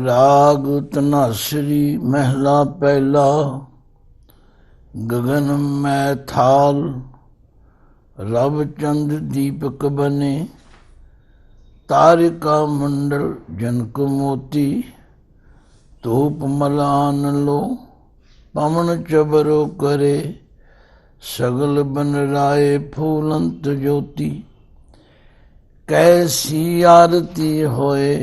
राग तनासरी महला पहला। गगन में थाल रब चंद दीपक बने, तारिका मंडल जनक मोती। धूप मलान लो पवन चबरो करे, सगल बन राय फूलंत ज्योति। कैसी आरती होए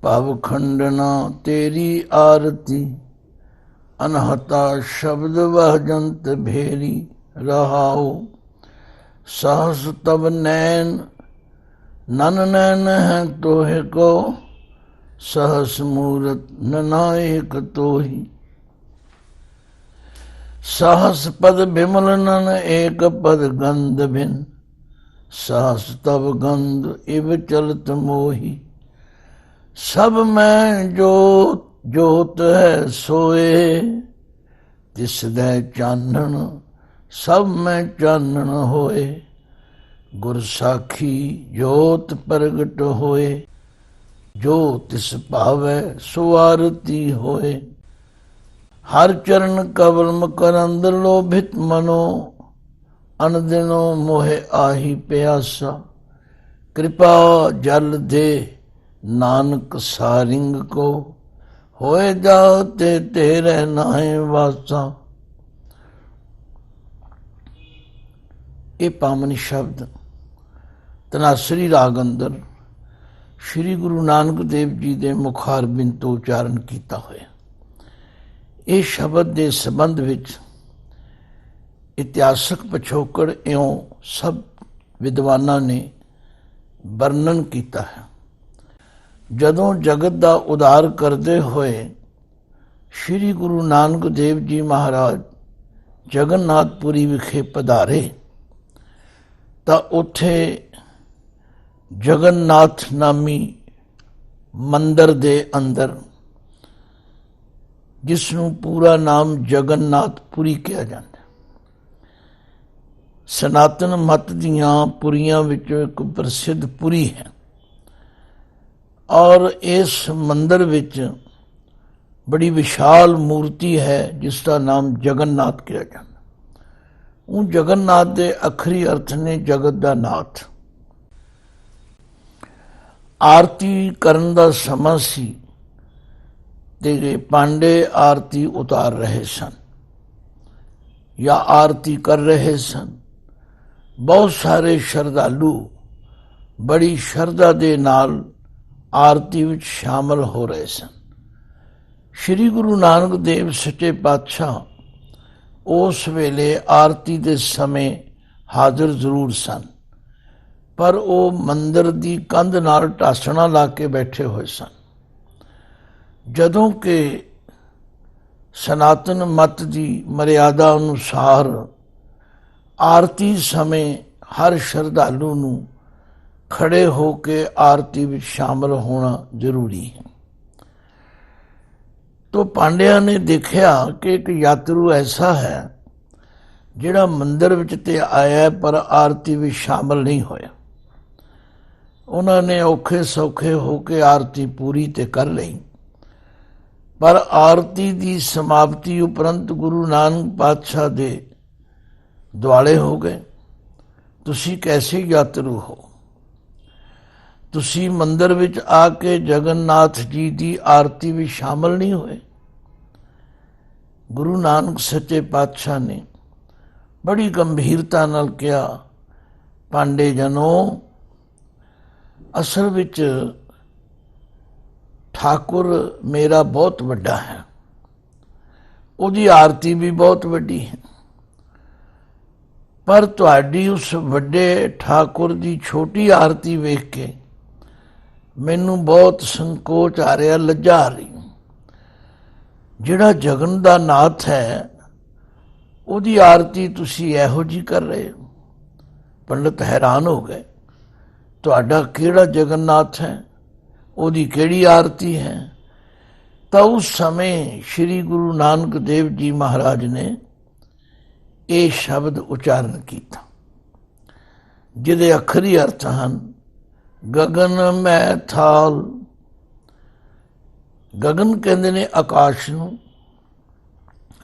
भव खंडना तेरी आरती, अनहता शब्द वह जंत भेरी रहाओ। सहस तब नैन नन नैन है तोहे को, सहस मूरत ननायक तोही। सहस पद बिमल नन एक पद गंध भिन, सहस तब गंध इव चलत मोही। सब में जोत जोत है सोए, तिस दे चानन सब में चानन होए। गुर साखी जोत प्रगट होए, जो तिस भावै सो आरती होए। हर चरण कवल करंद लोभित मनो, अनदिनो मोहे आही प्यासा। कृपा जल दे नानक सारिंग को, होए जाते तेरे नाहे वासा। ये पावनी शब्द तनासरी राग अंदर श्री गुरु नानक देव जी के मुखारबिंद तो उचारण किया होया। ये शब्द के संबंध विच इतिहासक पिछोकड़ इं सब विद्वाना ने वर्णन किया है। जदों जगत का उद्धार करते हुए श्री गुरु नानक देव जी महाराज जगन्नाथपुरी विखे पधारे, तो उत्थे जगन्नाथ नामी मंदिर दे अंदर, जिसनों पूरा नाम जगन्नाथपुरी कहा जाता, सनातन मत दियां पुरियां विचों एक प्रसिद्ध पुरी है। और इस मंदिर विच बड़ी विशाल मूर्ति है जिसका नाम जगन्नाथ कहा जाता। वो जगन्नाथ के अखरी अर्थ ने जगत का नाथ। आरती करन दा समा सी ते पांडे आरती उतार रहे सन या आरती कर रहे सन। बहुत सारे श्रद्धालु बड़ी श्रद्धा दे नाल आरती विच शामिल हो रहे सन। श्री गुरु नानक देव सच्चे पातशाह उस वेले आरती के समय हाजिर जरूर सन, पर वो मंदिर की कंध नाल ढासना ला के बैठे हुए सन। जदों के सनातन मत की मर्यादा अनुसार आरती समय हर श्रद्धालु नूं खड़े होके आरती में शामिल होना जरूरी है। तो पांड्या ने देखा कि एक यात्रु ऐसा है जिहड़ा मंदिर विच ते आया पर आरती में शामिल नहीं होया। उन्होंने औखे सौखे होके आरती पूरी ते कर ली, पर आरती की समाप्ति उपरंत गुरु नानक पातशाह दे दुआले हो गए। तुसी कैसे यात्रु हो, तुसी मंदिर विच आके जगन्नाथ जी की आरती भी शामिल नहीं हुए। गुरु नानक सच्चे पातशाह ने बड़ी गंभीरता नाल कहा, पांडे जनों, असल विच ठाकुर मेरा बहुत वड्डा है, उहदी आरती भी बहुत वड्डी है, पर तुहाडी उस वड्डे ठाकुर की छोटी आरती वेख के मैनू बहुत संकोच आ रहा, लज्जा आ रही। जिहड़ा जगन का नाथ है उहदी आरती तुसी इहो जी कर रहे हो। पंडित हैरान हो गए, तुहाडा किहड़ा जगन्नाथ है, उहदी किहड़ी आरती है। तो उस समय श्री गुरु नानक देव जी महाराज ने ये शब्द उच्चारण किया, जिहदे अखरी अर्थ हैं गगन में थाल ਗगन ਕਹਿੰਦੇ ਨੇ ਆਕਾਸ਼ ਨੂੰ।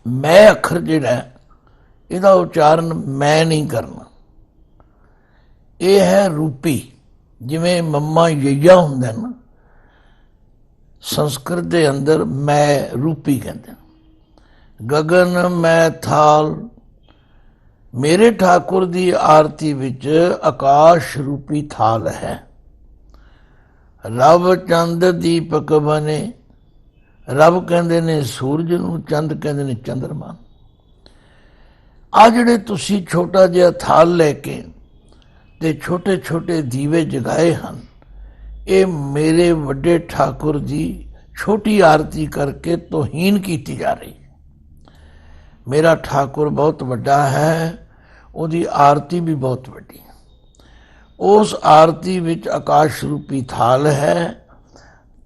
ਮੈਂ ਅੱਖਰ ਜਿਹੜਾ ਇਹਦਾ ਉਚਾਰਨ ਮੈਂ ਨਹੀਂ ਕਰਨਾ, ਇਹ ਹੈ ਰੂਪੀ। ਜਿਵੇਂ ਮੰਮਾ ਯਈਆ ਹੁੰਦਾ ਨਾ, ਸੰਸਕ੍ਰਿਤ ਦੇ ਅੰਦਰ ਮੈਂ ਰੂਪੀ ਕਹਿੰਦੇ। ਗगन ਮੈਂ ਥਾਲ, ਮੇਰੇ ਠਾਕੁਰ ਦੀ ਆਰਤੀ ਵਿੱਚ ਆਕਾਸ਼ ਰੂਪੀ ਥਾਲ ਹੈ। ਰਬ ਚੰਦ ਦੀਪਕ ਬਨੇ, ਰੱਬ ਕਹਿੰਦੇ ਨੇ ਸੂਰਜ ਨੂੰ, ਚੰਦ ਕਹਿੰਦੇ ਨੇ ਚੰਦਰਮਾ। ਆ ਜਿਹੜੇ ਤੁਸੀਂ ਛੋਟਾ ਜਿਹਾ ਥਾਲ ਲੈ ਕੇ ਤੇ ਛੋਟੇ ਛੋਟੇ ਦੀਵੇ ਜਗਾਏ ਹਨ, ਇਹ ਮੇਰੇ ਵੱਡੇ ਠਾਕੁਰ ਦੀ ਛੋਟੀ ਆਰਤੀ ਕਰਕੇ ਤੋਹੀਨ ਕੀਤੀ ਜਾ ਰਹੀ। ਮੇਰਾ ਠਾਕੁਰ ਬਹੁਤ ਵੱਡਾ ਹੈ, ਉਹਦੀ ਆਰਤੀ ਵੀ ਬਹੁਤ ਵੱਡੀ। ਉਸ ਆਰਤੀ ਵਿੱਚ ਆਕਾਸ਼ ਰੂਪੀ ਥਾਲ ਹੈ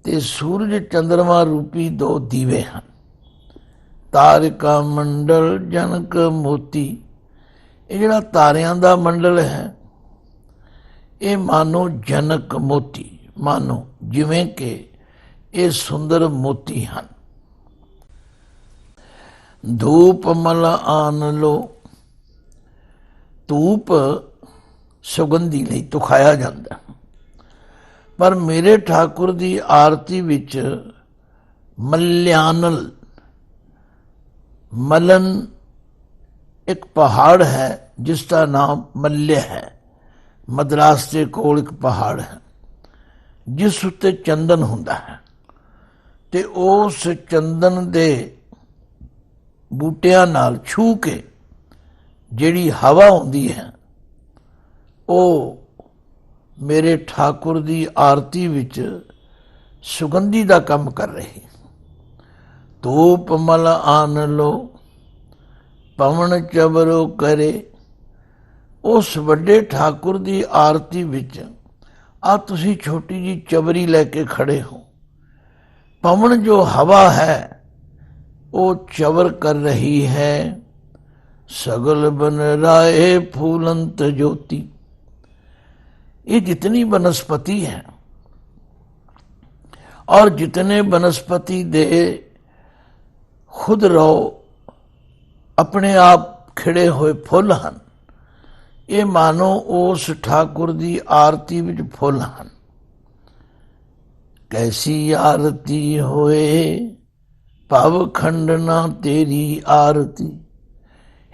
ਤੇ ਸੂਰਜ ਚੰਦਰਮਾ ਰੂਪੀ ਦੋ ਦੀਵੇ ਹਨ। ਤਾਰਿਕਾ ਮੰਡਲ ਜਨਕ ਮੋਤੀ, ਇਹ ਜਿਹੜਾ ਤਾਰਿਆਂ ਦਾ ਮੰਡਲ ਹੈ, ਇਹ ਮਾਨੋ ਜਨਕ ਮੋਤੀ, ਮਾਨੋ ਜਿਵੇਂ ਕਿ ਇਹ ਸੁੰਦਰ ਮੋਤੀ ਹਨ। ਧੂਪ ਮਲ ਆਨ ਲੋ, ਧੂਪ ਸੁਗੰਧੀ ਲਈ ਤੁਖਾਇਆ ਜਾਂਦਾ, ਪਰ ਮੇਰੇ ਠਾਕੁਰ ਦੀ ਆਰਤੀ ਵਿੱਚ ਮਲਿਆਨਲ, ਮਲਨ ਇੱਕ ਪਹਾੜ ਹੈ ਜਿਸ ਦਾ ਨਾਮ ਮੱਲਿਆ ਹੈ। ਮਦਰਾਸ ਦੇ ਕੋਲ ਇੱਕ ਪਹਾੜ ਹੈ ਜਿਸ ਉੱਤੇ ਚੰਦਨ ਹੁੰਦਾ ਹੈ, ਤੇ ਉਸ ਚੰਦਨ ਦੇ ਬੂਟਿਆਂ ਨਾਲ ਛੂ ਕੇ ਜਿਹੜੀ ਹਵਾ ਹੁੰਦੀ ਹੈ, ਉਹ ਮੇਰੇ ਠਾਕੁਰ ਦੀ ਆਰਤੀ ਵਿੱਚ ਸੁਗੰਧੀ ਦਾ ਕੰਮ ਕਰ ਰਹੀ। ਧੂਪ ਮਲ ਆਨ ਲੋ, ਪਵਨ ਚਬਰੋ ਕਰੇ। ਉਸ ਵੱਡੇ ਠਾਕੁਰ ਦੀ ਆਰਤੀ ਵਿੱਚ ਆ ਤੁਸੀਂ ਛੋਟੀ ਜੀ ਚਬਰੀ ਲੈ ਕੇ ਖੜੇ ਹੋ। ਪਵਨ ਜੋ ਹਵਾ ਹੈ ਉਹ ਚਬਰ ਕਰ ਰਹੀ ਹੈ। सगल बन राए फूलंत ज्योति, ये जितनी वनस्पति है और जितने वनस्पति दे खुद रहो अपने आप खिड़े हुए फुल हैं, ये मानो उस ठाकुर दी आरती विच फुल हैं। कैसी आरती होए भव खंडना तेरी आरती,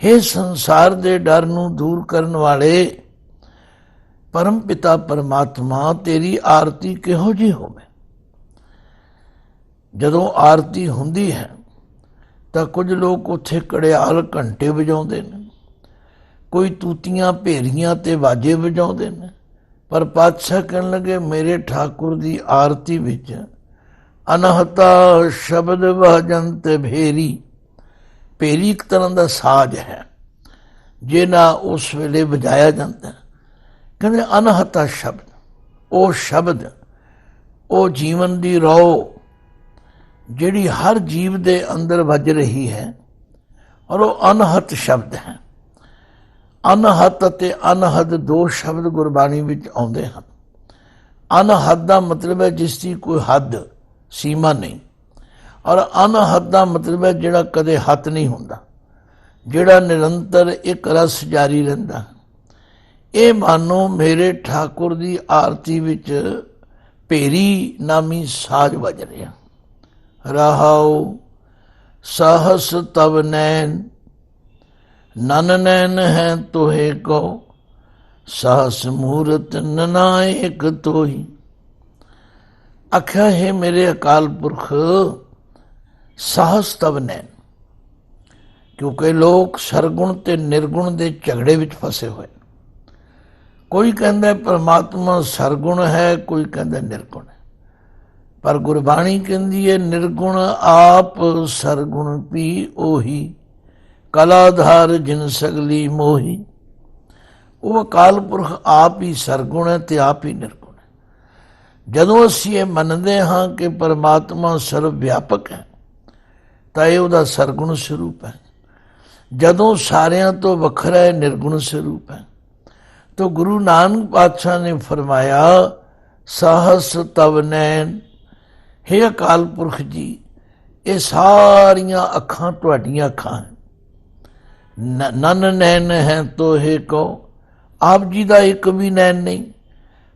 हे संसार दे डर नूं दूर करन वाले परम पिता परमात्मा तेरी आरती किहो जी होवे। जदों आरती हुंदी है तां कुछ लोग उत्थे कड़ियाल घंटे वजाउंदे ने, कोई तूतियां भेरियां ते बाजे वजाउंदे ने, पर पातशाह कहन लगे मेरे ठाकुर दी आरती विच अनहता शब्द भजंत भेरी। भेरी एक तरह का साज है जे ना उस वेले बजाया जाता। कहते अनहता शब्द, वो शब्द वो जीवन की रौ जिहड़ी हर जीव के अंदर वज रही है, और वो अनहत शब्द है। अनहत ते अनहद दो शब्द गुरबाणी विच आउंदे हन। अनहद का मतलब है जिसकी कोई हद सीमा नहीं, और अनहद का मतलब है जिहड़ा कदे हत नहीं हुंदा, जिहड़ा निरंतर एक रस जारी रहिंदा। ये मानो मेरे ठाकुर की आरती विच भेरी नामी साज बज रहा। रहाओ सहस तब नैन, नन नैन है तोहे को, सहस मूरत ननायक तोही। आख्या है मेरे अकाल पुरख साहस तब नैन, क्योंकि लोग सरगुण ते निर्गुण के झगड़े विच फसे हुए। कोई कहता परमात्मा सरगुण है, कोई कहता निर्गुण है, पर गुरबाणी कहती है निर्गुण आप सरगुण पी ओही, कलाधार जिन सगली मोही। वो अकाल पुरख आप ही सरगुण है ते आप ही निर्गुण है। जदों असीं ये मनते हाँ कि परमात्मा सर्व व्यापक है ਤਾਂ ਇਹ ਉਹਦਾ ਸਰਗੁਣ ਸਰੂਪ ਹੈ। ਜਦੋਂ ਸਾਰਿਆਂ ਤੋਂ ਵੱਖਰਾ ਹੈ ਨਿਰਗੁਣ ਸਰੂਪ ਹੈ। तो गुरु नानक पातशाह ने फरमाया सहस तव नैन, हे अकाल पुरख जी, ये सारियां अखां तुहाडियां अखां हैं। नन नैन है तो हे कहो, आप जी का एक भी नैन नहीं।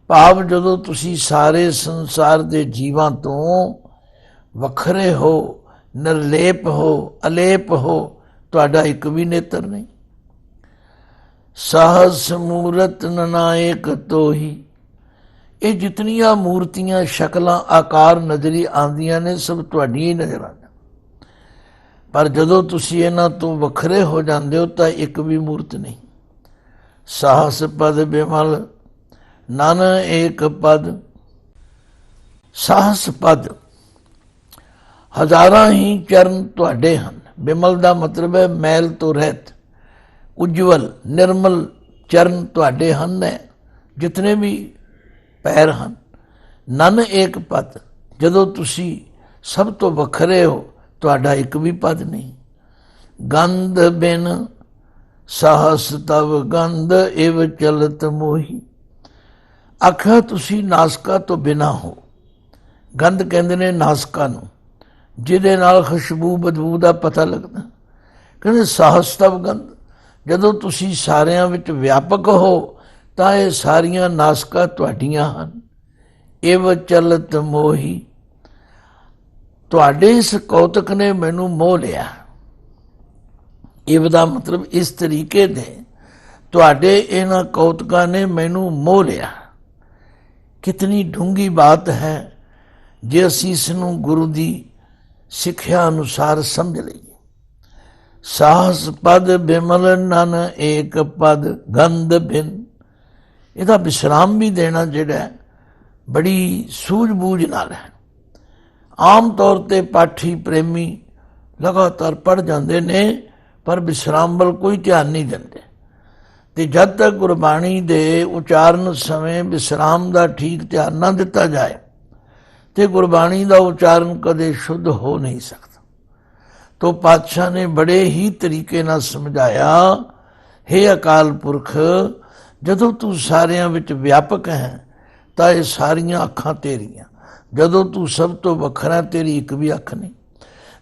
भाव ਜਦੋਂ ਤੁਸੀਂ ਸਾਰੇ ਸੰਸਾਰ ਦੇ ਜੀਵਾਂ ਤੋਂ ਵੱਖਰੇ ਹੋ, ਨਿਰਲੇਪ ਹੋ, ਅਲੇਪ ਹੋ, ਤੁਹਾਡਾ ਇੱਕ ਵੀ ਨੇਤਰ ਨਹੀਂ। सहस मूरत ननायक तो ही, ये जितनियां मूर्तियां शक्लां आकार नजरी आंदियां ने सब तुहाडियां ही नजर आंदियां, पर जदों तुसीं इन्हां तो वखरे हो जांदे हो तां एक भी मूर्त नहीं। साहस पद बिमल नन एक पद, साहस पद हजारां ही चरण तुहाडे हन। बिमल का मतलब है मैल तो रहत, उज्जवल निर्मल चरण तुहाडे हन ने, जितने भी पैर हन। नन एक पद, जदों तुसी सब तो वखरे हो, तुहाडा एक भी पद नहीं। गंध बिन साहस तव गंध इव चलत मोही, आखा तुसी नासका तो बिना हो। गंध कहते ने नासका नूं, जिहदे नाल खुशबू बदबू का पता लगदा। कहते साहस तव गंध, जदों तुसी सारियां विच व्यापक हो तां ये सारियां नासका तुहाडियां हन। इव चलत मोही, तुहाडे इस कौतक ने मैनू मोह लिया। इव दा मतलब इस तरीके दे, तुहाडे इन्हां कौतकां ने मैनू मोह लिया। कितनी डूंगी बात है जे असीं इसनूं गुरु दी सिक्ख्या अनुसार समझ लईए। साहस पद बिमल नन एक पद गंध भिन, इहदा विश्राम भी देना जिहड़ा बड़ी सूझबूझ नाल है। आम तौर पर पाठी प्रेमी लगातार पढ़ जाते ने, पर विश्राम वल कोई ध्यान नहीं देंदे। ते जद तक गुरबाणी दे उचारण समय विश्राम का ठीक ध्यान ना दिता जाए तो गुरबाणी का उचारण कदे शुद्ध हो नहीं सकता। तो पातशाह ने बड़े ही तरीके नाल समझाया, हे अकाल पुरख, जदों तू सारियां विच व्यापक है तां ये सारियां अखां तेरियां। जदों तू सब तो वखरा, तेरी एक भी अख नहीं।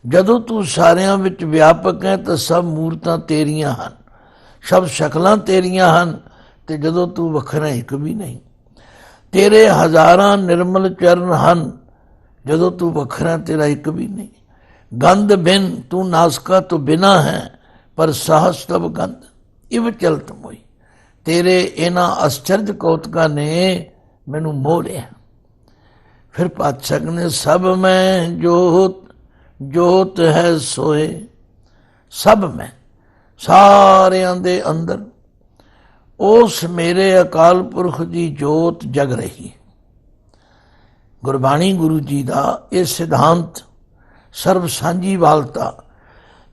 जदों तू सारियां विच व्यापक है तो सब मूर्तां तेरियां हन, सब शक्लां तेरियां हन, ते जदों तू वखरा एक भी नहीं। तेरे हजारां निर्मल चरण हन, जदों तू वखरा तेरा एक भी नहीं। गंध बिन, तू नासका तो बिना है, पर साहस तब गंध इव चलत मोई, तेरे इन्हां आश्चर्य कौतका ने मैनू मोह लिया। फिर पातशाह ने सब में जोत, जोत है सोए, सब में सारियां दे अंदर उस मेरे अकाल पुरख की जोत जग रही। गुरबाणी गुरु जी का यह सिद्धांत सर्व सांझी वालता,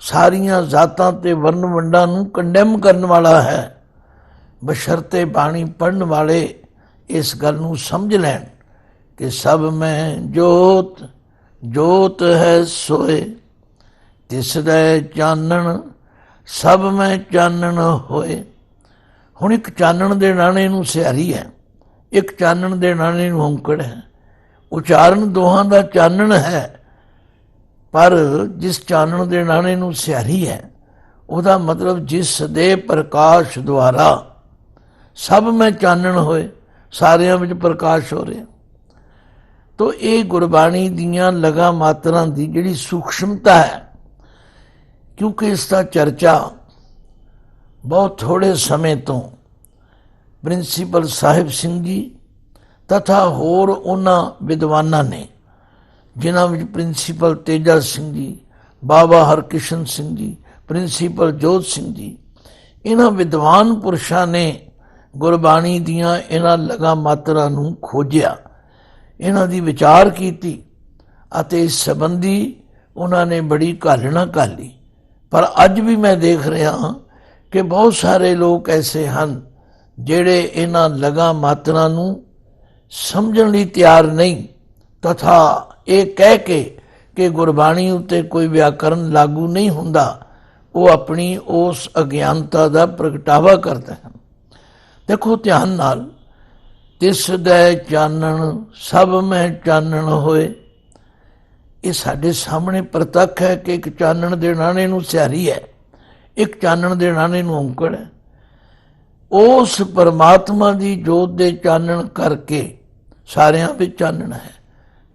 सारियां जातां ते वर्ण वंडां नूं कंडेम करन वाला है। बशर्ते बाणी पढ़न वाले इस गल नूं समझ लैन कि सब में जोत, जोत है सोए, तिसदै चानण सब में चानण होए। हुण एक चानण दे नाणे नूं सिहारी है, एक चानण दे नाणे नूं औंकड़ है। उचारण दोहां दा चानण है, पर जिस चानण दे नाणे नूं सिहारी है, ਉਹਦਾ मतलब जिस दे प्रकाश द्वारा सब में चानण होए, सारियां विच प्रकाश हो रहा। तो ये गुरबाणी दियां लगा मात्रां दी जिहड़ी सूक्ष्मता है, क्योंकि इसका चर्चा बहुत थोड़े समय तो प्रिंसीपल साहिब सिंह जी तथा होर उन्हां विद्वानां ने, जिन्हां विच प्रिंसीपल तेजा सिंह जी, बाबा हरकिशन सिंह जी, प्रिंसीपल जोत सिंह जी, इन्हां विद्वान पुरुषां ने गुरबाणी दियां इन्हां लगा मात्रां नूं खोजिया, इन्हां दी विचार कीती अते इस संबंधी उन्होंने बड़ी घालना घाली। पर अज भी मैं देख रहा हाँ कि बहुत सारे लोग ऐसे हैं जिहड़े इन्हां लगा मात्रां नूं समझण लई तैयार नहीं, तथा ये कह के कि गुरबाणी उत्ते कोई व्याकरण लागू नहीं हुंदा, वो अपनी उस अज्ञानता का प्रगटावा करते हैं। देखो ध्यान नाल, तिस दै चानण सब में चानण होए, ਇਹ ਸਾਡੇ ਸਾਹਮਣੇ ਪ੍ਰਤੱਖ ਹੈ ਕਿ ਇੱਕ ਚਾਨਣ ਦੇ ਨਾਣੇ ਨੂੰ ਸਿਹਾਰੀ ਹੈ, ਇੱਕ ਚਾਨਣ ਦੇ ਨਾਣੇ ਨੂੰ ਔਂਕੜ ਹੈ। ਉਸ ਪਰਮਾਤਮਾ ਦੀ ਜੋਤ ਦੇ ਚਾਨਣ ਕਰਕੇ ਸਾਰਿਆਂ ਵਿੱਚ ਚਾਨਣ ਹੈ।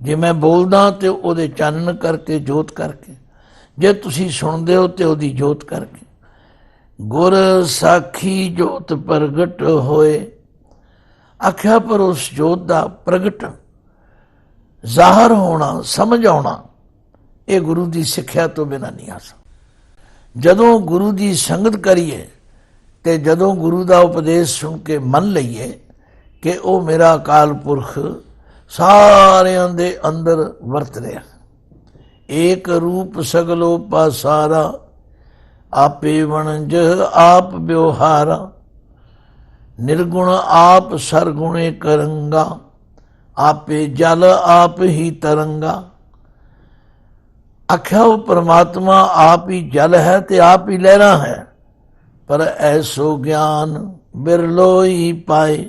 ਜੇ ਮੈਂ ਬੋਲਦਾ ਤੇ ਉਹਦੇ ਚਾਨਣ ਕਰਕੇ, ਜੋਤ ਕਰਕੇ, ਜੇ ਤੁਸੀਂ ਸੁਣਦੇ ਹੋ ਤੇ ਉਹਦੀ ਜੋਤ ਕਰਕੇ। ਗੁਰ ਸਾਖੀ ਜੋਤ ਪ੍ਰਗਟ ਹੋਏ, ਆਖਿਆ ਪਰ ਉਸ ਜੋਤ ਦਾ ਪ੍ਰਗਟ ਜ਼ਾਹਰ ਹੋਣਾ, ਸਮਝ ਆਉਣਾ, ਇਹ ਗੁਰੂ ਦੀ ਸਿੱਖਿਆ ਤੋਂ ਬਿਨਾਂ ਨਹੀਂ ਆ ਸਕਦਾ। ਜਦੋਂ ਗੁਰੂ ਦੀ ਸੰਗਤ ਕਰੀਏ ਤੇ ਜਦੋਂ ਗੁਰੂ ਦਾ ਉਪਦੇਸ਼ ਸੁਣ ਕੇ ਮੰਨ ਲਈਏ ਕਿ ਉਹ ਮੇਰਾ ਅਕਾਲ ਪੁਰਖ ਸਾਰਿਆਂ ਦੇ ਅੰਦਰ ਵਰਤ ਰਿਹਾ, ਏਕ ਰੂਪ ਸਗਲੋ ਪਾਸਾਰਾ, ਆਪੇ ਵਣਜ ਆਪ ਵਿਵਹਾਰਾ, ਨਿਰਗੁਣ ਆਪ ਸਰਗੁਣੇ ਕਰੰਗਾ, ਆਪੇ ਜਲ ਆਪ ਹੀ ਤਰੰਗਾ। ਆਖਿਆ ਉਹ ਪਰਮਾਤਮਾ ਆਪ ਹੀ ਜਲ ਹੈ ਤੇ ਆਪ ਹੀ ਲਹਿਰਾਂ ਹੈ, ਪਰ ਐਸੋ ਗਿਆਨ ਬਿਰਲੋ ਹੀ ਪਾਏ।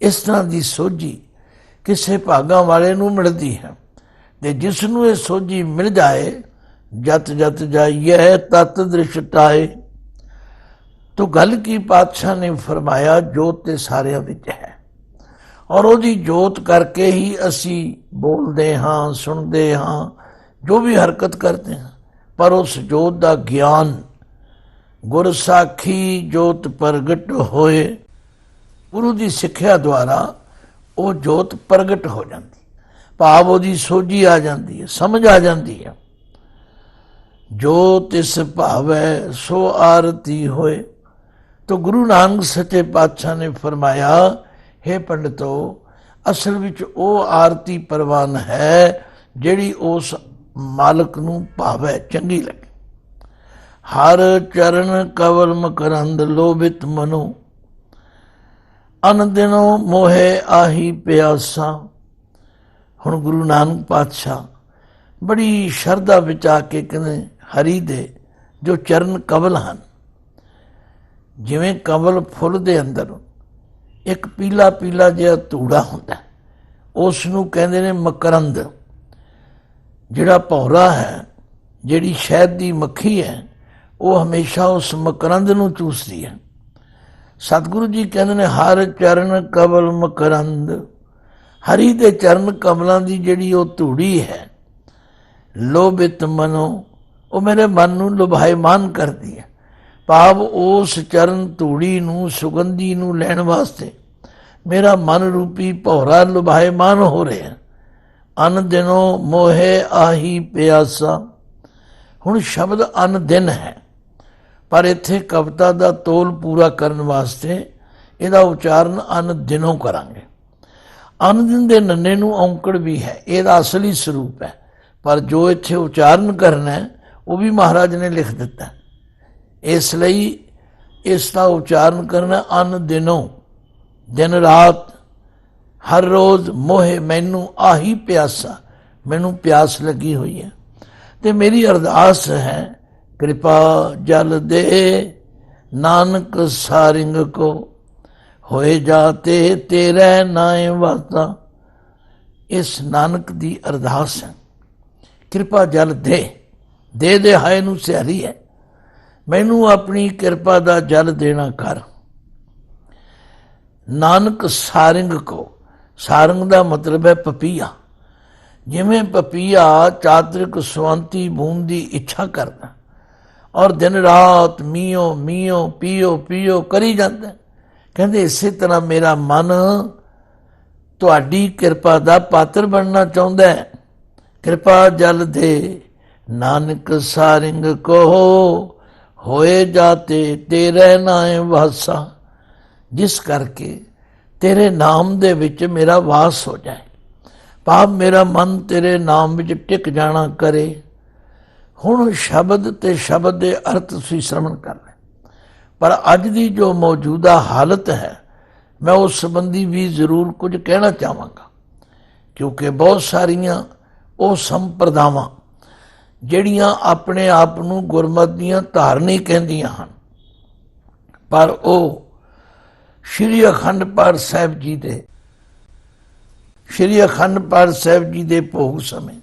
ਇਸ ਤਰ੍ਹਾਂ ਦੀ ਸੋਝੀ ਕਿਸੇ ਭਾਗਾਂ ਵਾਲੇ ਨੂੰ ਮਿਲਦੀ ਹੈ, ਤੇ ਜਿਸ ਨੂੰ ਇਹ ਸੋਝੀ ਮਿਲ ਜਾਏ, ਜਤ ਜਤ ਜਾਈਏ ਤਤ ਦ੍ਰਿਸ਼ਟਾਏ। ਤੋ ਗੱਲ ਕੀ ਪਾਤਸ਼ਾਹ ਨੇ ਫਰਮਾਇਆ, ਜੋਤ ਤੇ ਸਾਰਿਆਂ ਵਿੱਚ ਹੈ, ਔਰ ਉਹਦੀ ਜੋਤ ਕਰਕੇ ਹੀ ਅਸੀਂ ਬੋਲਦੇ ਹਾਂ, ਸੁਣਦੇ ਹਾਂ, ਜੋ ਵੀ ਹਰਕਤ ਕਰਦੇ ਹਾਂ। ਪਰ ਉਸ ਜੋਤ ਦਾ ਗਿਆਨ ਗੁਰ ਸਾਖੀ ਜੋਤ ਪ੍ਰਗਟ ਹੋਏ, ਗੁਰੂ ਦੀ ਸਿੱਖਿਆ ਦੁਆਰਾ ਉਹ ਜੋਤ ਪ੍ਰਗਟ ਹੋ ਜਾਂਦੀ, ਭਾਵ ਉਹਦੀ ਸੋਝੀ ਆ ਜਾਂਦੀ ਹੈ, ਸਮਝ ਆ ਜਾਂਦੀ ਹੈ। ਜੋ ਤਿਸ ਭਾਵੈ ਸੋ ਆਰਤੀ ਹੋਏ। तो गुरु नानक सच्चे पातशाह ने फरमाया, हे पंडितो, असल विच वो आरती परवान है जिहड़ी उस मालक नूं भावै, चंगी लगे। हर चरण कवल मकरंद लोभित मनो, अन दिनों मोहे आही प्यासा। हुण गुरु नानक पातशाह बड़ी शरधा विच आके कहंदे हरि दे जो चरण कवल हैं, जिवें कमल फुੱਲ ਦੇ ਅੰਦਰ ਇੱਕ ਪੀਲਾ ਪੀਲਾ ਜਿਹਾ ਧੂੜਾ ਹੁੰਦਾ, ਉਸ ਨੂੰ ਕਹਿੰਦੇ ਨੇ ਮਕਰੰਦ। ਜਿਹੜਾ ਭੌਰਾ ਹੈ, ਜਿਹੜੀ ਸ਼ਹਿਦ ਦੀ ਮੱਖੀ ਹੈ, ਉਹ ਹਮੇਸ਼ਾ ਉਸ ਮਕਰੰਦ ਨੂੰ ਚੂਸਦੀ ਹੈ। ਸਤਿਗੁਰੂ ਜੀ ਕਹਿੰਦੇ ਨੇ ਹਰ ਚਰਨ ਕਮਲ ਮਕਰੰਦ, ਹਰੀ ਦੇ ਚਰਨ ਕਮਲਾਂ ਦੀ ਜਿਹੜੀ ਉਹ ਧੂੜੀ ਹੈ, ਲੋਭਿਤ ਮਨੋ, ਉਹ ਮੇਰੇ ਮਨ ਨੂੰ ਲੁਭਾਇਮਾਨ ਕਰਦੀ ਹੈ। ਭਾਵ ਉਸ ਚਰਨ ਧੂੜੀ ਨੂੰ, ਸੁਗੰਧੀ ਨੂੰ ਲੈਣ ਵਾਸਤੇ ਮੇਰਾ ਮਨ ਰੂਪੀ ਭੌਰਾ ਲੁਭਾਇਮਾਨ ਹੋ ਰਿਹਾ। ਅਨ ਦਿਨੋਂ ਮੋਹੇ ਆਹੀ ਪਿਆਸਾ। ਹੁਣ ਸ਼ਬਦ ਅਨ ਦਿਨ ਹੈ, ਪਰ ਇੱਥੇ ਕਵਿਤਾ ਦਾ ਤੋਲ ਪੂਰਾ ਕਰਨ ਵਾਸਤੇ ਇਹਦਾ ਉਚਾਰਨ ਅਨ ਦਿਨੋਂ ਕਰਾਂਗੇ। ਅਨ ਦਿਨ ਦੇ ਨੰਨੇ ਨੂੰ ਔਂਕੜ ਵੀ ਹੈ, ਇਹਦਾ ਅਸਲੀ ਸਰੂਪ ਹੈ, ਪਰ ਜੋ ਇੱਥੇ ਉਚਾਰਨ ਕਰਨਾ ਹੈ ਉਹ ਵੀ ਮਹਾਰਾਜ ਨੇ ਲਿਖ ਦਿੱਤਾ। ਇਸ ਲਈ ਇਸ ਦਾ ਉਚਾਰਨ ਕਰਨਾ ਅਨ ਦਿਨੋਂ, ਦਿਨ ਰਾਤ, ਹਰ ਰੋਜ਼ ਮੋਹੇ ਮੈਨੂੰ ਆਹੀ ਪਿਆਸਾ, ਮੈਨੂੰ ਪਿਆਸ ਲੱਗੀ ਹੋਈ ਹੈ। ਤੇ ਮੇਰੀ ਅਰਦਾਸ ਹੈ ਕਿਰਪਾ ਜਲ ਦੇ ਨਾਨਕ ਸਾਰਿੰਗ ਕੋ, ਹੋਏ ਜਾਤੇ ਤੇਰੇ ਨਾਏ ਵਾਸਤਾ। ਇਸ ਨਾਨਕ ਦੀ ਅਰਦਾਸ ਹੈ, ਕਿਰਪਾ ਜਲ ਦੇ ਦੇ ਹਾਏ ਨੂੰ ਸਿਹਾਰੀ ਹੈ, ਮੈਨੂੰ ਆਪਣੀ ਕਿਰਪਾ ਦਾ ਜਲ ਦੇਣਾ ਕਰ। ਨਾਨਕ ਸਾਰਿੰਗ ਕੋ, ਸਾਰੰਗ ਦਾ ਮਤਲਬ ਹੈ ਪਪੀਆ। ਜਿਵੇਂ ਪਪੀਆ ਚਾਤਰਿਕ ਸਵੰਤੀ ਬੂੰਦ ਦੀ ਇੱਛਾ ਕਰਦਾ ਔਰ ਦਿਨ ਰਾਤ ਮੀਓ ਮੀਓ ਪੀਓ ਪੀਓ ਕਰੀ ਜਾਂਦਾ, ਕਹਿੰਦੇ ਇਸੇ ਤਰ੍ਹਾਂ ਮੇਰਾ ਮਨ ਤੁਹਾਡੀ ਕਿਰਪਾ ਦਾ ਪਾਤਰ ਬਣਨਾ ਚਾਹੁੰਦਾ ਹੈ। ਕਿਰਪਾ ਜਲ ਦੇ ਨਾਨਕ ਸਾਰਿੰਗ ਕੋ, ਹੋਏ ਜਾਤੇ ਤੇਰੇ ਨਾਏ ਵਾਸਾ। ਜਿਸ ਕਰਕੇ ਤੇਰੇ ਨਾਮ ਦੇ ਵਿੱਚ ਮੇਰਾ ਵਾਸ ਹੋ ਜਾਏ, ਭਾਵ ਮੇਰਾ ਮਨ ਤੇਰੇ ਨਾਮ ਵਿੱਚ ਟਿਕ ਜਾਣਾ ਕਰੇ। ਹੁਣ ਸ਼ਬਦ ਤੇ ਸ਼ਬਦ ਦੇ ਅਰਥ ਤੁਸੀਂ ਸ਼ਰਵਣ ਕਰ ਰਹੇ, ਪਰ ਅੱਜ ਦੀ ਜੋ ਮੌਜੂਦਾ ਹਾਲਤ ਹੈ ਮੈਂ ਉਸ ਸੰਬੰਧੀ ਵੀ ਜ਼ਰੂਰ ਕੁਝ ਕਹਿਣਾ ਚਾਹਾਂਗਾ, ਕਿਉਂਕਿ ਬਹੁਤ ਸਾਰੀਆਂ ਉਹ ਸੰਪਰਦਾਵਾਂ ਜਿਹੜੀਆਂ ਆਪਣੇ ਆਪ ਨੂੰ ਗੁਰਮਤਿ ਦੀਆਂ ਧਾਰਨੀ ਕਹਿੰਦੀਆਂ ਹਨ, ਪਰ ਉਹ ਸ਼੍ਰੀ ਅਖੰਡ ਪਾਠ ਸਾਹਿਬ ਜੀ ਦੇ, ਸ਼੍ਰੀ ਅਖੰਡ ਪਾਠ ਸਾਹਿਬ ਜੀ ਦੇ ਭੋਗ ਸਮੇਂ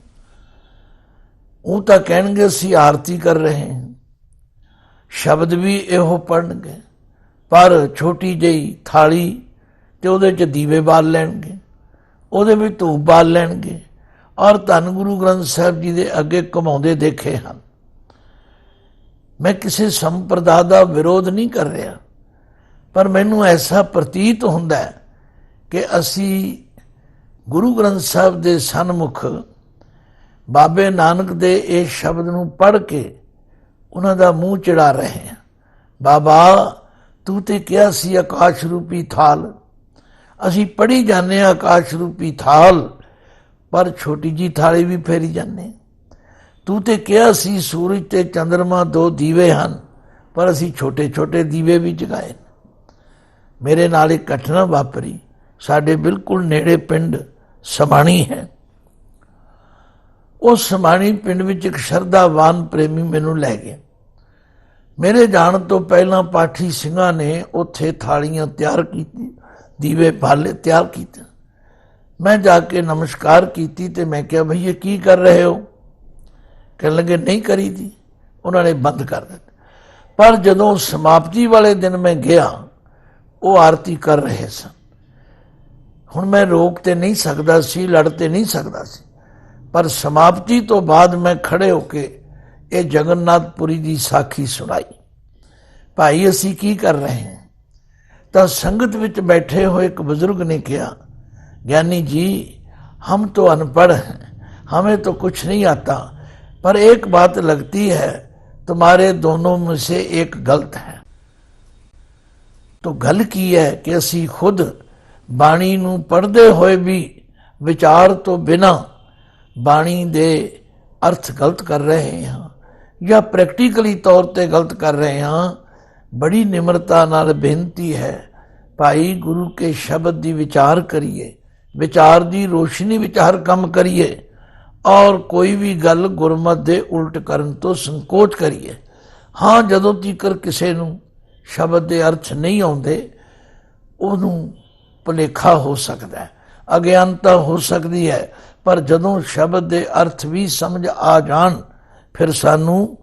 ਉਹ ਤਾਂ ਕਹਿਣਗੇ ਅਸੀਂ ਆਰਤੀ ਕਰ ਰਹੇ ਹਾਂ, ਸ਼ਬਦ ਵੀ ਇਹੋ ਪੜ੍ਹਨਗੇ, ਪਰ ਛੋਟੀ ਜਿਹੀ ਥਾਲੀ ਤੇ ਉਹਦੇ 'ਚ ਦੀਵੇ ਬਾਲ ਲੈਣਗੇ, ਉਹਦੇ ਵਿੱਚ ਧੂਪ ਬਾਲ ਲੈਣਗੇ ਔਰ ਧੰਨ ਗੁਰੂ ਗ੍ਰੰਥ ਸਾਹਿਬ ਜੀ ਦੇ ਅੱਗੇ ਘੁਮਾਉਂਦੇ ਦੇਖੇ ਹਨ। ਮੈਂ ਕਿਸੇ ਸੰਪਰਦਾ ਦਾ ਵਿਰੋਧ ਨਹੀਂ ਕਰ ਰਿਹਾ, ਪਰ ਮੈਨੂੰ ਐਸਾ ਪ੍ਰਤੀਤ ਹੁੰਦਾ ਹੈ ਕਿ ਅਸੀਂ ਗੁਰੂ ਗ੍ਰੰਥ ਸਾਹਿਬ ਦੇ ਸਨਮੁਖ ਬਾਬੇ ਨਾਨਕ ਦੇ ਇਹ ਸ਼ਬਦ ਨੂੰ ਪੜ੍ਹ ਕੇ ਉਹਨਾਂ ਦਾ ਮੂੰਹ ਚੜਾ ਰਹੇ ਹਾਂ। ਬਾਬਾ ਤੂੰ ਤੇ ਕਿਹਾ ਸੀ ਆਕਾਸ਼ ਰੂਪੀ ਥਾਲ, ਅਸੀਂ ਪੜ੍ਹੀ ਜਾਂਦੇ ਹਾਂ ਆਕਾਸ਼ ਰੂਪੀ ਥਾਲ, ਪਰ ਛੋਟੀ ਜੀ ਥਾਲੀ ਵੀ ਫੇਰੀ ਜਾਂਦੇ। ਤੂੰ ਤੇ ਕਿਹਾ ਸੀ ਸੂਰਜ ਤੇ ਚੰਦਰਮਾ ਦੋ ਦੀਵੇ ਹਨ, ਪਰ ਅਸੀਂ ਛੋਟੇ ਛੋਟੇ ਦੀਵੇ ਵੀ ਜਗਾਏ। ਮੇਰੇ ਨਾਲ ਇੱਕ ਘਟਨਾ ਵਾਪਰੀ। ਸਾਡੇ ਬਿਲਕੁਲ ਨੇੜੇ ਪਿੰਡ ਸਮਾਣੀ ਹੈ। ਉਸ ਸਮਾਣੀ ਪਿੰਡ ਵਿੱਚ ਇੱਕ ਸ਼ਰਧਾਵਾਨ ਪ੍ਰੇਮੀ ਮੈਨੂੰ ਲੈ ਗਿਆ। ਮੇਰੇ ਜਾਣ ਤੋਂ ਪਹਿਲਾਂ ਪਾਠੀ ਸਿੰਘਾਂ ਨੇ ਉੱਥੇ ਥਾਲੀਆਂ ਤਿਆਰ ਕੀਤੀ, ਦੀਵੇ ਬਾਲੇ ਤਿਆਰ ਕੀਤੇ। ਮੈਂ ਜਾ ਕੇ ਨਮਸਕਾਰ ਕੀਤੀ ਤੇ ਮੈਂ ਕਿਹਾ ਭਈ ਇਹ ਕੀ ਕਰ ਰਹੇ ਹੋ? ਕਹਿਣ ਲੱਗੇ ਨਹੀਂ ਕਰੀ ਦੀ। ਉਹਨਾਂ ਨੇ ਬੰਦ ਕਰ ਦਿੱਤਾ। ਪਰ ਜਦੋਂ ਸਮਾਪਤੀ ਵਾਲੇ ਦਿਨ ਮੈਂ ਗਿਆ, ਉਹ ਆਰਤੀ ਕਰ ਰਹੇ ਸਨ। ਹੁਣ ਮੈਂ ਰੋਕ ਤੇ ਨਹੀਂ ਸਕਦਾ ਸੀ, ਲੜ ਤੇ ਨਹੀਂ ਸਕਦਾ ਸੀ, ਪਰ ਸਮਾਪਤੀ ਤੋਂ ਬਾਅਦ ਮੈਂ ਖੜੇ ਹੋ ਕੇ ਇਹ ਜਗਨਨਾਥਪੁਰੀ ਦੀ ਸਾਖੀ ਸੁਣਾਈ। ਭਾਈ ਅਸੀਂ ਕੀ ਕਰ ਰਹੇ ਹਾਂ? ਤਾਂ ਸੰਗਤ ਵਿੱਚ ਬੈਠੇ ਹੋਏ ਇੱਕ ਬਜ਼ੁਰਗ ਨੇ ਕਿਹਾ, ज्ञानी जी हम तो अनपढ़ हैं, हमें तो कुछ नहीं आता, पर एक बात लगती है तुम्हारे दोनों में से एक गलत है। तो गल की है कि असी खुद बाणी नूं पढ़दे होए भी विचार तो बिना बाणी दे अर्थ गलत कर रहे हैं या प्रैक्टिकली तौर ते गलत कर रहे हैं। बड़ी निम्रता नाल बेनती है भाई गुरु के शब्द दी विचार करिए, विचार दी रोशनी विच हर काम करिए और कोई भी गल गुरमत दे उल्ट करन तो संकोच करिए। हाँ जदों तੀਕਰ ਕਿਸੇ ਨੂੰ शब्द ਦੇ अर्थ नहीं आउंदे ਉਹਨੂੰ ਭੁਲੇਖਾ ਹੋ ਸਕਦਾ ਹੈ, ਅਗਿਆਨਤਾ ਹੋ ਸਕਦੀ ਹੈ, ਪਰ ਜਦੋਂ ਸ਼ਬਦ ਦੇ ਅਰਥ ਵੀ ਸਮਝ ਆ ਜਾਣ ਫਿਰ ਸਾਨੂੰ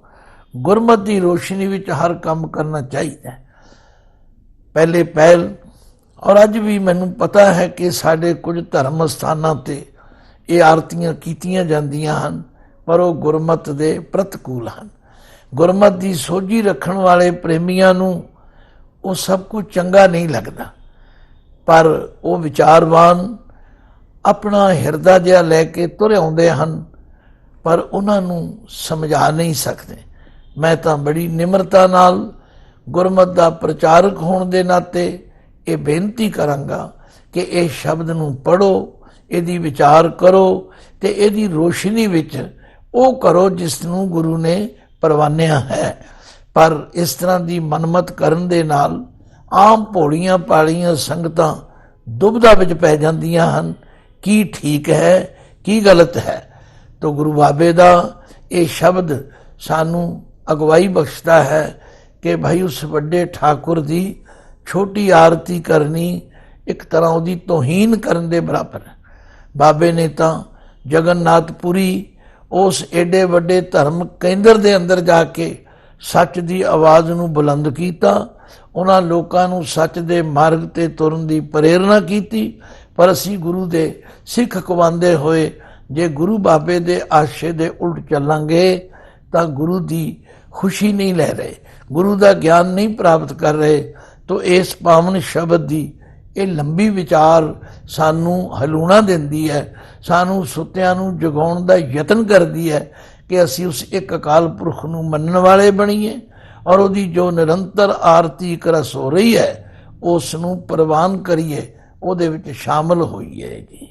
ਗੁਰਮਤ ਦੀ ਰੋਸ਼ਨੀ ਵਿੱਚ ਹਰ ਕੰਮ ਕਰਨਾ ਚਾਹੀਦਾ ਹੈ। ਪਹਿਲੇ ਪਹਿਲ ਔਰ ਅੱਜ ਵੀ ਮੈਨੂੰ ਪਤਾ ਹੈ ਕਿ ਸਾਡੇ ਕੁਝ ਧਰਮ ਸਥਾਨਾਂ 'ਤੇ ਇਹ ਆਰਤੀਆਂ ਕੀਤੀਆਂ ਜਾਂਦੀਆਂ ਹਨ, ਪਰ ਉਹ ਗੁਰਮਤ ਦੇ ਪ੍ਰਤੀਕੂਲ ਹਨ। ਗੁਰਮਤ ਦੀ ਸੋਝੀ ਰੱਖਣ ਵਾਲੇ ਪ੍ਰੇਮੀਆਂ ਨੂੰ ਉਹ ਸਭ ਕੁਝ ਚੰਗਾ ਨਹੀਂ ਲੱਗਦਾ, ਪਰ ਉਹ ਵਿਚਾਰਵਾਨ ਆਪਣਾ ਹਿਰਦਾ ਜਿਹਾ ਲੈ ਕੇ ਤੁਰ ਆਉਂਦੇ ਹਨ, ਪਰ ਉਹਨਾਂ ਨੂੰ ਸਮਝਾ ਨਹੀਂ ਸਕਦੇ। ਮੈਂ ਤਾਂ ਬੜੀ ਨਿਮਰਤਾ ਨਾਲ ਗੁਰਮਤ ਦਾ ਪ੍ਰਚਾਰਕ ਹੋਣ ਦੇ ਨਾਤੇ ਇਹ ਬੇਨਤੀ ਕਰਾਂਗਾ ਕਿ ਇਹ ਸ਼ਬਦ ਨੂੰ ਪੜ੍ਹੋ, ਇਹਦੀ ਵਿਚਾਰ ਕਰੋ ਤੇ ਇਹਦੀ ਰੋਸ਼ਨੀ ਵਿੱਚ ਉਹ ਕਰੋ ਜਿਸ ਨੂੰ ਗੁਰੂ ਨੇ ਪ੍ਰਵਾਨਿਆ ਹੈ। ਪਰ ਇਸ ਤਰ੍ਹਾਂ ਦੀ ਮਨਮਤ ਕਰਨ ਦੇ ਨਾਲ ਆਮ ਭੋਲੀਆਂ ਭਾਲੀਆਂ ਸੰਗਤਾਂ ਦੁਬਿਧਾ ਵਿੱਚ ਪੈ ਜਾਂਦੀਆਂ ਹਨ, ਕੀ ਠੀਕ ਹੈ ਕੀ ਗਲਤ ਹੈ। ਤਾਂ ਗੁਰੂ ਬਾਬੇ ਦਾ ਇਹ ਸ਼ਬਦ ਸਾਨੂੰ ਅਗਵਾਈ ਬਖਸ਼ਦਾ ਹੈ ਕਿ ਭਾਈ ਉਸ ਵੱਡੇ ਠਾਕੁਰ ਦੀ ਛੋਟੀ ਆਰਤੀ ਕਰਨੀ ਇੱਕ ਤਰ੍ਹਾਂ ਉਹਦੀ ਤੋਹੀਨ ਕਰਨ ਦੇ ਬਰਾਬਰ ਹੈ। ਬਾਬੇ ਨੇ ਤਾਂ ਜਗਨਨਾਥਪੁਰੀ ਉਸ ਏਡੇ ਵੱਡੇ ਧਰਮ ਕੇਂਦਰ ਦੇ ਅੰਦਰ ਜਾ ਕੇ ਸੱਚ ਦੀ ਆਵਾਜ਼ ਨੂੰ ਬੁਲੰਦ ਕੀਤਾ, ਉਹਨਾਂ ਲੋਕਾਂ ਨੂੰ ਸੱਚ ਦੇ ਮਾਰਗ ਤੇ ਤੁਰਨ ਦੀ ਪ੍ਰੇਰਨਾ ਕੀਤੀ। ਪਰ ਅਸੀਂ ਗੁਰੂ ਦੇ ਸਿੱਖ ਕਵਾਉਂਦੇ ਹੋਏ ਜੇ ਗੁਰੂ ਬਾਬੇ ਦੇ ਆਸ਼ੇ ਦੇ ਉਲਟ ਚੱਲਾਂਗੇ ਤਾਂ ਗੁਰੂ ਦੀ ਖੁਸ਼ੀ ਨਹੀਂ ਲੈ ਰਹੇ, ਗੁਰੂ ਦਾ ਗਿਆਨ ਨਹੀਂ ਪ੍ਰਾਪਤ ਕਰ ਰਹੇ। ਤਾਂ ਇਸ ਪਾਵਨ ਸ਼ਬਦ ਦੀ ਇਹ ਲੰਬੀ ਵਿਚਾਰ ਸਾਨੂੰ ਹਲੂਣਾ ਦਿੰਦੀ ਹੈ, ਸਾਨੂੰ ਸੁੱਤਿਆਂ ਨੂੰ ਜਗਾਉਣ ਦਾ ਯਤਨ ਕਰਦੀ ਹੈ ਕਿ ਅਸੀਂ ਉਸ ਇੱਕ ਅਕਾਲ ਪੁਰਖ ਨੂੰ ਮੰਨਣ ਵਾਲੇ ਬਣੀਏ ਔਰ ਉਹਦੀ ਜੋ ਨਿਰੰਤਰ ਆਰਤੀ ਇੱਕ ਰਸ ਹੋ ਰਹੀ ਹੈ ਉਸ ਨੂੰ ਪ੍ਰਵਾਨ ਕਰੀਏ, ਉਹਦੇ ਵਿੱਚ ਸ਼ਾਮਲ ਹੋਈਏ ਜੀ।